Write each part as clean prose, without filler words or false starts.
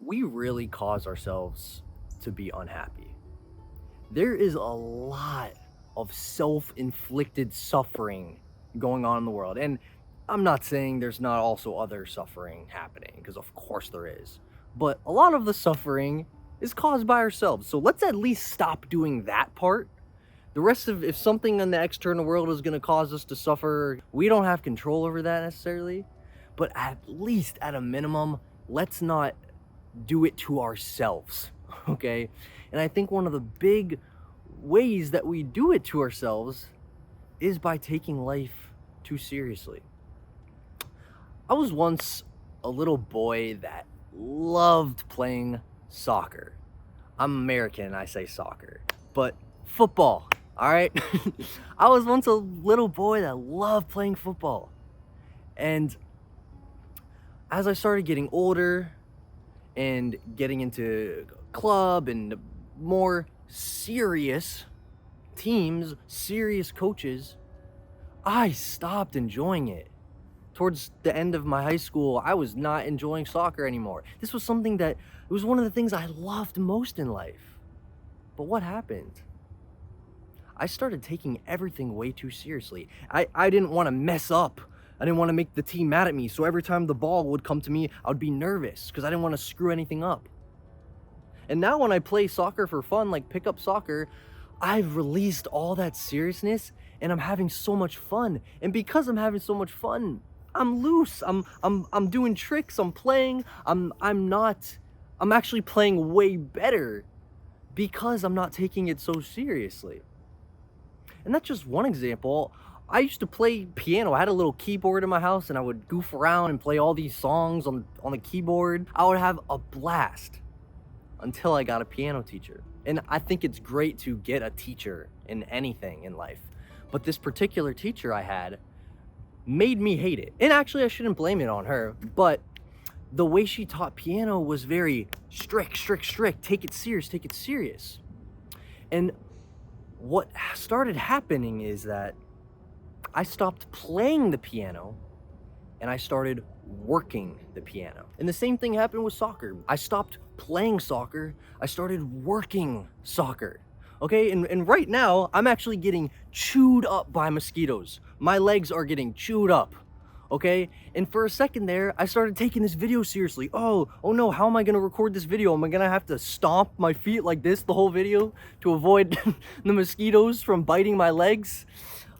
we really cause ourselves to be unhappy. There is a lot of self-inflicted suffering going on in the world. And I'm not saying there's not also other suffering happening, because of course there is. But a lot of the suffering is caused by ourselves. So let's at least stop doing that part. The rest of, if something in the external world is going to cause us to suffer, we don't have control over that necessarily. But at least at a minimum, let's not do it to ourselves, okay? And I think one of the big ways that we do it to ourselves is by taking life too seriously. I was once a little boy that loved playing soccer. I'm American and I say soccer, but football, all right? I was once a little boy that loved playing football. And as I started getting older and getting into club and more serious teams, serious coaches, I stopped enjoying it. Towards the end of my high school, I was not enjoying soccer anymore. This was something that, it was one of the things I loved most in life. But what happened? I started taking everything way too seriously. I didn't want to mess up. I didn't want to make the team mad at me. So every time the ball would come to me, I would be nervous because I didn't want to screw anything up. And now when I play soccer for fun, like pickup soccer, I've released all that seriousness and I'm having so much fun. And because I'm having so much fun, I'm loose. I'm doing tricks. I'm playing. I'm actually playing way better because I'm not taking it so seriously. And that's just one example. I used to play piano. I had a little keyboard in my house and I would goof around and play all these songs on the keyboard. I would have a blast until I got a piano teacher. And I think it's great to get a teacher in anything in life. But this particular teacher I had made me hate it. And actually, I shouldn't blame it on her, but the way she taught piano was very strict. Take it serious. And what started happening is that I stopped playing the piano and I started working the piano. And the same thing happened with soccer. I stopped playing soccer. I started working soccer. Okay, and right now, I'm actually getting chewed up by mosquitoes. My legs are getting chewed up, okay? And for a second there, I started taking this video seriously. Oh no, how am I gonna record this video? Am I gonna have to stomp my feet like this the whole video to avoid the mosquitoes from biting my legs?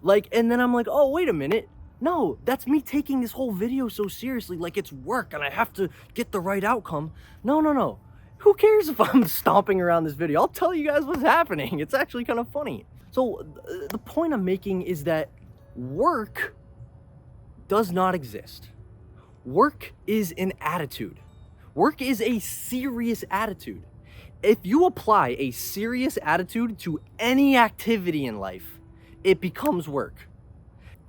And then I'm like, oh, wait a minute. No, that's me taking this whole video so seriously, like it's work and I have to get the right outcome. No. Who cares if I'm stomping around this video? I'll tell you guys what's happening. It's actually kind of funny. So the point I'm making is that work does not exist. Work is an attitude. Work is a serious attitude. If you apply a serious attitude to any activity in life, it becomes work.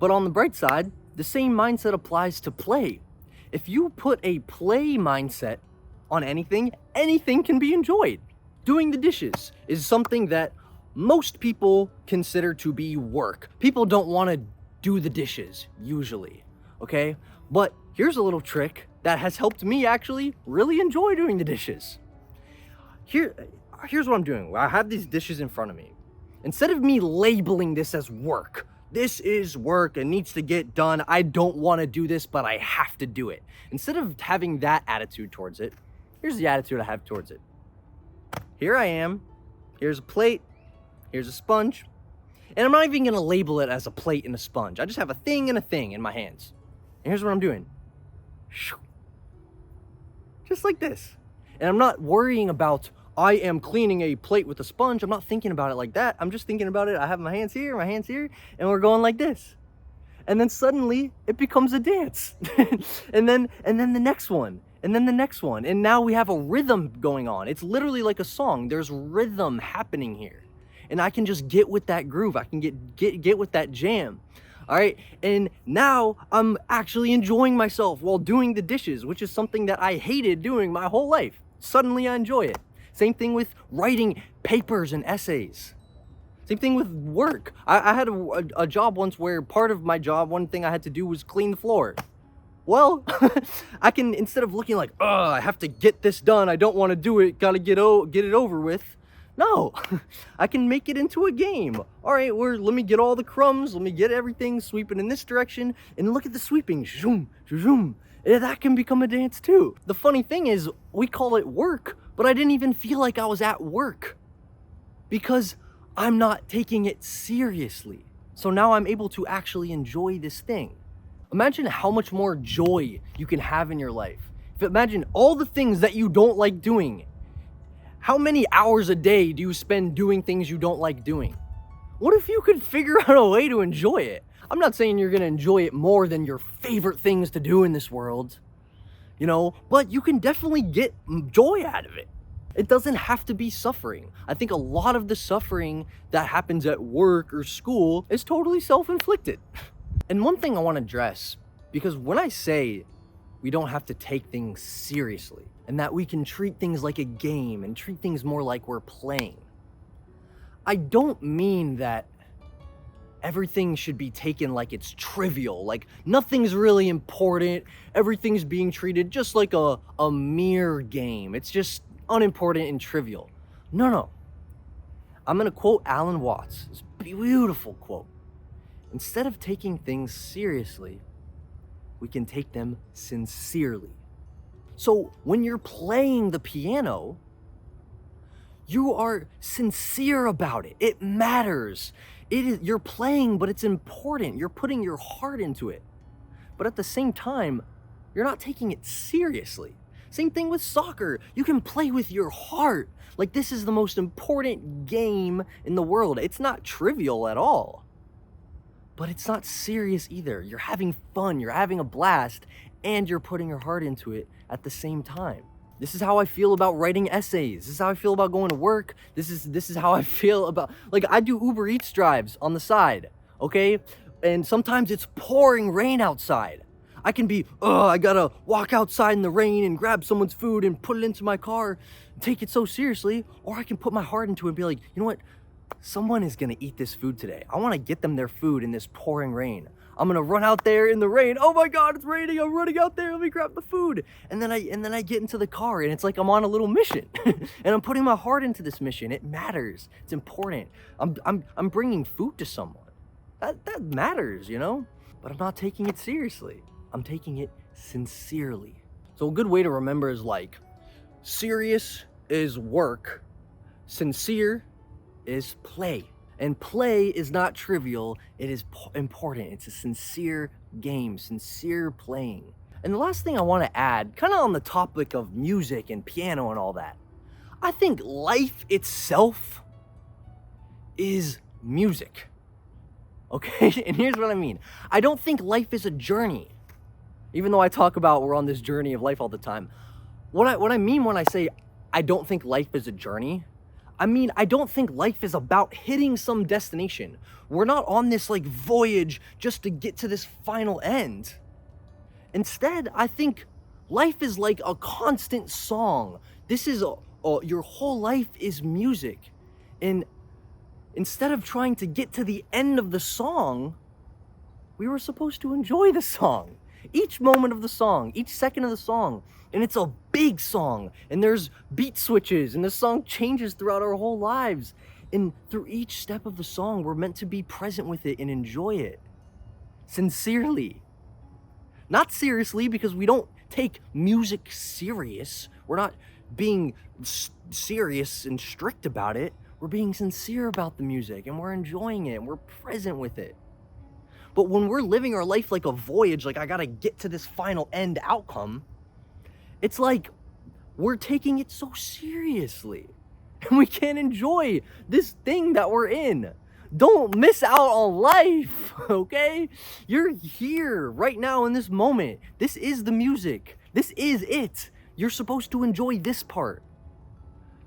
But on the bright side, the same mindset applies to play. If you put a play mindset on anything can be enjoyed. Doing the dishes is something that most people consider to be work. People don't want to do the dishes, usually, okay? But here's a little trick that has helped me actually really enjoy doing the dishes. Here's what I'm doing. I have these dishes in front of me. Instead of me labeling this as work, this is work, it needs to get done, I don't want to do this, but I have to do it. Instead of having that attitude towards it, here's the attitude I have towards it. Here I am, here's a plate, here's a sponge, and I'm not even gonna label it as a plate and a sponge. I just have a thing in my hands. And here's what I'm doing. Just like this. And I'm not worrying about, I am cleaning a plate with a sponge. I'm not thinking about it like that. I'm just thinking about it, I have my hands here, and we're going like this. And then suddenly, it becomes a dance. and then the next one. And then the next one. And now we have a rhythm going on. It's literally like a song. There's rhythm happening here. And I can just get with that groove. I can get with that jam. All right. And now I'm actually enjoying myself while doing the dishes, which is something that I hated doing my whole life. Suddenly I enjoy it. Same thing with writing papers and essays. Same thing with work. I had a job once where part of my job, one thing I had to do was clean the floor. Well, I can, instead of looking like, I have to get this done, I don't want to do it, gotta get it over with. No, I can make it into a game. All right, let me get all the crumbs, let me get everything sweeping in this direction, and look at the sweeping, zoom, zoom. That can become a dance too. The funny thing is, we call it work, but I didn't even feel like I was at work because I'm not taking it seriously. So now I'm able to actually enjoy this thing. Imagine how much more joy you can have in your life. Imagine all the things that you don't like doing. How many hours a day do you spend doing things you don't like doing? What if you could figure out a way to enjoy it? I'm not saying you're gonna enjoy it more than your favorite things to do in this world, but you can definitely get joy out of it. It doesn't have to be suffering. I think a lot of the suffering that happens at work or school is totally self-inflicted. And one thing I want to address, because when I say we don't have to take things seriously and that we can treat things like a game and treat things more like we're playing, I don't mean that everything should be taken like it's trivial, like nothing's really important, everything's being treated just like a mere game. It's just unimportant and trivial. No. I'm gonna quote Alan Watts, this beautiful quote. Instead of taking things seriously, we can take them sincerely. So when you're playing the piano, you are sincere about it. It matters. You're playing, but it's important. You're putting your heart into it. But at the same time, you're not taking it seriously. Same thing with soccer. You can play with your heart. Like, this is the most important game in the world. It's not trivial at all. But it's not serious either. You're having fun, you're having a blast, and you're putting your heart into it at the same time. This is how I feel about writing essays. This is how I feel about going to work. This is how I feel about, like, I do Uber Eats drives on the side, okay? And sometimes it's pouring rain outside. I can be, I gotta walk outside in the rain and grab someone's food and put it into my car and take it so seriously. Or I can put my heart into it and be like, you know what? Someone is gonna eat this food today. I wanna get them their food in this pouring rain. I'm gonna run out there in the rain. Oh my God, it's raining. I'm running out there. Let me grab the food. And then I get into the car and it's like I'm on a little mission and I'm putting my heart into this mission. It matters. It's important. I'm bringing food to someone. That matters, but I'm not taking it seriously. I'm taking it sincerely. So a good way to remember is like, serious is work, sincere is play. And play is not trivial, it is important. It's a sincere game, sincere playing. And the last thing I want to add, kind of on the topic of music and piano and all that, I think life itself is music. Okay? And here's what I mean. I don't think life is a journey. Even though I talk about we're on this journey of life all the time. What I mean when I say I don't think life is a journey, I mean, I don't think life is about hitting some destination. We're not on this like voyage just to get to this final end. Instead, I think life is like a constant song. This is your whole life is music. And instead of trying to get to the end of the song, we were supposed to enjoy the song. Each moment of the song, each second of the song. And it's a big song, and there's beat switches, and the song changes throughout our whole lives. And through each step of the song, we're meant to be present with it and enjoy it. Sincerely. Not seriously, because we don't take music serious. We're not being serious and strict about it. We're being sincere about the music, and we're enjoying it, and we're present with it. But when we're living our life like a voyage, like I gotta get to this final end outcome, it's like we're taking it so seriously and we can't enjoy this thing that we're in. Don't miss out on life, okay? You're here right now in this moment. This is the music. This is it. You're supposed to enjoy this part.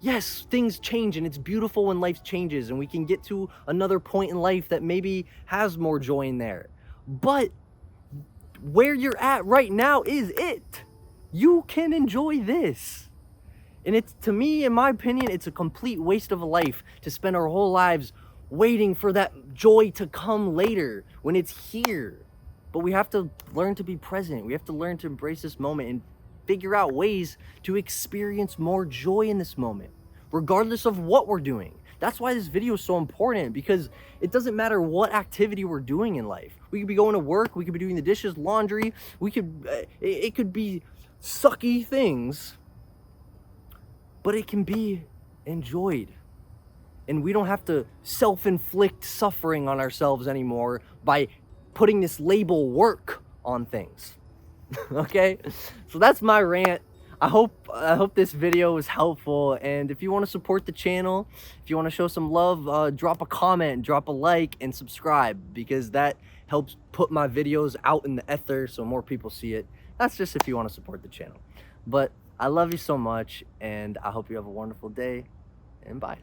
Yes, things change and it's beautiful when life changes and we can get to another point in life that maybe has more joy in there. But where you're at right now is it. You can enjoy this. And it's, to me, in my opinion, it's a complete waste of a life to spend our whole lives waiting for that joy to come later when it's here. But we have to learn to be present. We have to learn to embrace this moment and figure out ways to experience more joy in this moment, regardless of what we're doing. That's why this video is so important, because it doesn't matter what activity we're doing in life. We could be going to work, we could be doing the dishes, laundry, it could be sucky things, but it can be enjoyed. And we don't have to self-inflict suffering on ourselves anymore by putting this label work on things. Okay, so that's my rant. I hope this video was helpful, and if you want to support the channel, if you want to show some love, drop a comment, drop a like, and subscribe, because that helps put my videos out in the ether so more people see it. That's just if you want to support the channel. But I love you so much, and I hope you have a wonderful day, and bye.